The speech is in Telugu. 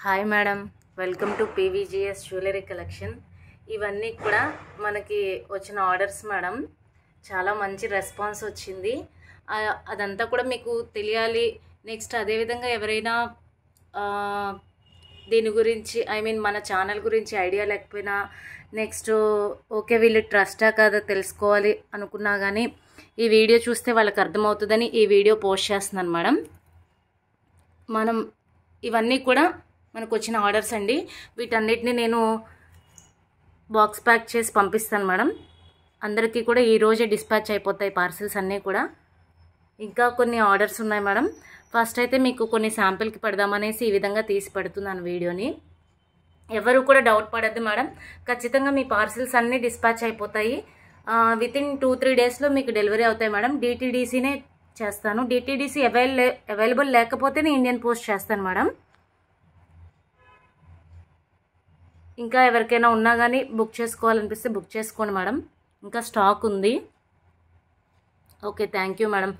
Hi madam, welcome to PVGS jewellery collection. ఇవన్నీ కూడా మనకి వచ్చిన ఆర్డర్స్ మేడం. చాలా మంచి రెస్పాన్స్ వచ్చింది. అదంతా కూడా మీకు తెలియాలి. నెక్స్ట్ అదేవిధంగా ఎవరైనా దీని గురించి మన ఛానల్ గురించి ఐడియా లేకపోయినా, నెక్స్ట్ ఓకే వీళ్ళు ట్రస్టా కాదా తెలుసుకోవాలి అనుకున్నా కానీ ఈ వీడియో చూస్తే వాళ్ళకి అర్థమవుతుందని ఈ వీడియో పోస్ట్ చేస్తున్నాను మేడం. మనం ఇవన్నీ కూడా మనకు వచ్చిన ఆర్డర్స్ అండి. వీటన్నిటిని నేను బాక్స్ ప్యాక్ చేసి పంపిస్తాను మేడం. అందరికీ కూడా ఈరోజే డిస్పాచ్ అయిపోతాయి పార్సిల్స్ అన్నీ కూడా. ఇంకా కొన్ని ఆర్డర్స్ ఉన్నాయి మేడం. ఫస్ట్ అయితే మీకు కొన్ని శాంపిల్కి పెడదామనేసి ఈ విధంగా తీసి పెడుతున్నాను వీడియోని. ఎవరు కూడా డౌట్ పడద్దు మేడం. ఖచ్చితంగా మీ పార్సిల్స్ అన్నీ డిస్పాచ్ అయిపోతాయి. వితిన్ 2-3 డేస్లో మీకు డెలివరీ అవుతాయి మేడం. డిటీడీసీనే చేస్తాను. డిటీడీసీ అవైలబుల్ లేకపోతేనే ఇండియన్ పోస్ట్ చేస్తాను మేడం. ఇంకా ఎవరికైనా ఉన్నా కానీ బుక్ చేసుకోవాలనిపిస్తే బుక్ చేసుకోండి మేడం. ఇంకా స్టాక్ ఉంది. Okay, thank you madam.